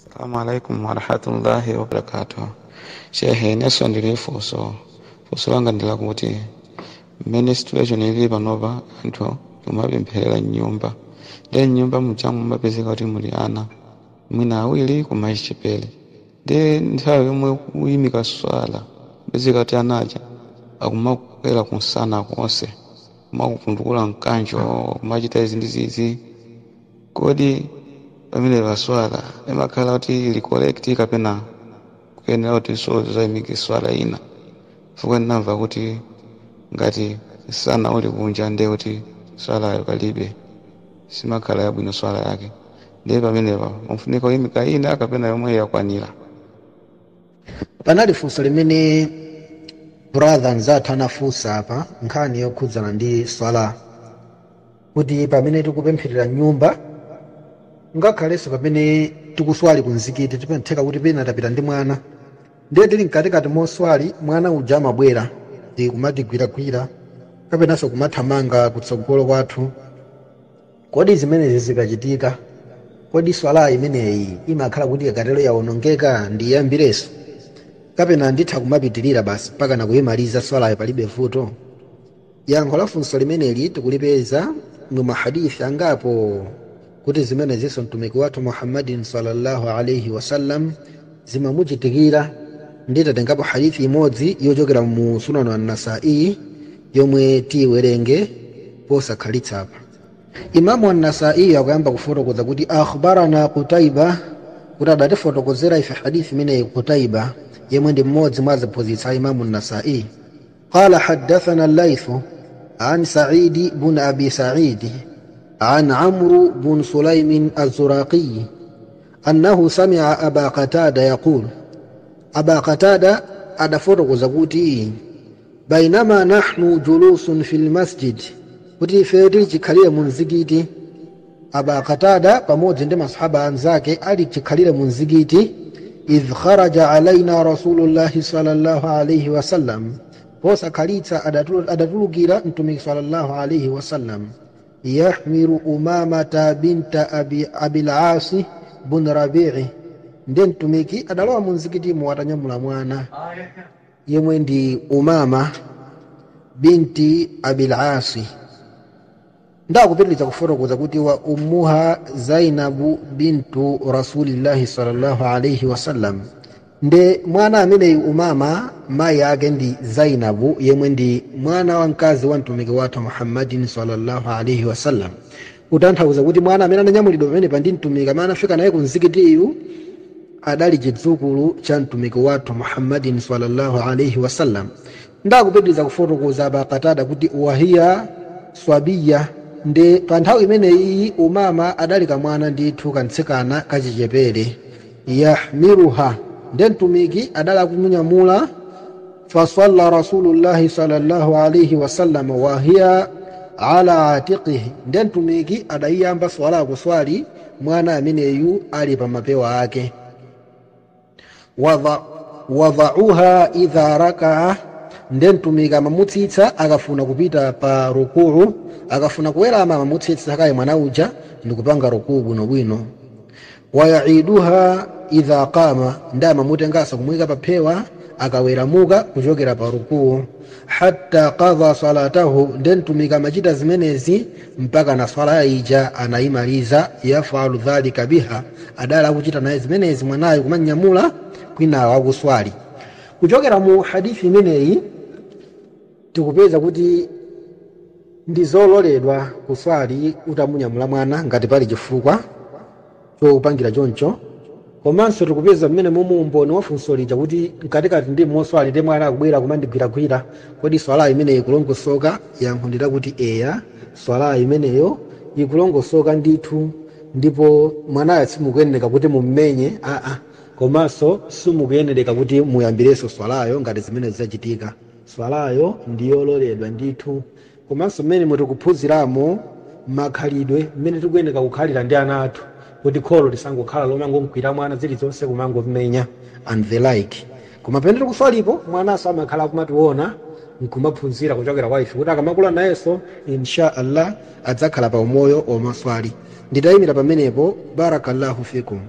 Assalamu alaikum warahmatullahi wabarakatuh. Shehe neso ndilifuso langa ndila kuti mmene situation ili panopa anthu kumapempherera nyumba ndi nyumba muchangu mumapezeka kuti muli ana mwina awiri koma ichipele ndi nthawi yomwe kuyimika swala pezeka kuti anaja akumakwera kunsana konse kumakupundukula mkanjo kumachita izi ndi zizi kodi pamene paswala imakhala kuti ili correct kapena kuyenera kuti so zayimike swala ina fukwe ndinamva kuti ngati sana uli kunja ndiye kuti swala yayo palibe simakhala yabwino swala yake ndiye pamenepa mfunika kuyimika ina kapena yomwe yakwanira. Panali funso limene brother nzathu anafunsa apa nkhani yokhudzana ndi swala kuti pamene tikupempherera nyumba ngakhalenso pamene tikuswali kumzikiti tipentheka kuti pena tapita ndi mwana ndiye tili mkatikati moswali mwana uja amabwera kumatigwiragwira kapenanso kumathamanga kutsogolo kwathu. Kodi zimenezi zikachitika kodi swala imeneyi imakhala kuti ikatero yawonongeka ndi yambireso kapena nditha kumapitirira basi mpaka nakuyimaliza swalayo palibe vuto? Yankho la funso limeneli tikulipeza mu mahadithi angapo kuti zimenezinso mtumiki wathu Muhammadin sallallahu alayhi wasallam zimamuchitikira. Nditatengapo hadithi imodzi yochokera mu Sunan an-Nasa'i yomwe tiwerenge posakhalitsa apa. Imamu an-Nasa'i akuyamba kufotokoza kuti akhbarana Qutaiba kuti adatifotokozera ife hadithi imeneyi Qutaiba yemwe ndi mmodzi mwa aziphunzitsi a Imamu an-Nasa'i. Qala haddathana al-Laythu an Sa'id bun Abi Sa'id عن عمرو بن سليم الزراقي أنه سمع أبا قتادة يقول أبا قتادة أدفرق زبوتي بينما نحن جلوس في المسجد kuti feri chikhalire munzikiti. Aba Qatada pamodzi ndi masahaba anzake ali chikhalire munzikiti. Idh kharaja alaina Rasulullahi sallallahu alayhi wasallam, posakhalitsa adatulukira mtumiki sallallahu alayhi wasallam. Yahmiru Umamata binta Abil Asi bun Rabi'i, ndi mtumiki adalowa munzikiti muwatanyamula mwana yemwe ndi Umama binti Abil Asi. Ndakupitiliza kufotokoza kuti wa ummuha Zainabu bintu Rasulillahi sallallahu alayhi wasallam, nde mwana ameneyi Umama mayi ake ndi Zainabu yemwe ndi mwana wa mkazi wa mtumiki wathu Muhammadin sallallahu alayhi wasallam. Kutanthauza kuti mwana amene ananyamulidwa pamene pa ndi mtumiki amene anafika naye ku mzikitiyu adali chidzukulu cha mtumiki wathu Muhammadin sallallahu alayhi wasallam. Ndakupitiliza kufotokoza Aba Qatada kuti wahiya swabiya, nde pa nthawi imeneyi Umama adali kamwana ndithu kantsikana kachichepere. Yahmiruha, nde mtumiki adala kumunyamula. Fasalla Rasulullahi sallallahu alayhi wasallam wa hiya ala atiqihi, nde mtumiki adayamba swala kuswali mwana ameneyu ali pa mapewa ake. Wadha'uha idha raka'a, nde mtumiki amamutsitsa akafuna kupita pa rukuu, akafuna kuwerama amamutsitsa kaye mwana uja ndikupanga rukuu bwinobwino. Waya'iduha idha qama, nde amamutengasa kumwika pa phewa akaweramuka kuchokera pa rukuu. Hatta qadha salatahu, nde mtumiki amachita zimenezi mpaka na swala ija anayimaliza. Yafalu dhalika biha, adala kuchita naye zimenezi mwanayo kumanyamula kwina wakuswali. Kuchokera mu hadithi imeneyi tikupeza kuti ndizololedwa kuswali utamunyamula mwana ngati pali chifukwa chopangira choncho. Komanso tikupeza mmene momwe umboni wa funso lija kuti mkatikati ndi moswali ndi mwana akubwera kumandigwiragwira, kodi swala imeneyi ikulongosoka? Yankho ndila kuti eya, swala imeneyo ikulongosoka ndithu, ndipo mwanayo simukuyenera kuti mummenye, komanso simukuyenera kuti muyambireso swalayo ngati zimene zachitika. Swalayo ndiyololedwa ndithu. Komanso mmene mutikuphunziramo makhalidwe mmene tikuyenera kukhalira ndi ana athu, kuti kholo lisangokhala lomangomkwira mwana zilizonse kumangomenya and the like. Koma pamene tikuswalipo mwanaso amakhala kumationa nkumaphunzira kuchokera kwa ife kuti akamakula nayenso insha allah adzakhala pa umoyo wamaswali. Nditayimira pamenepo. Barakallahu fikum.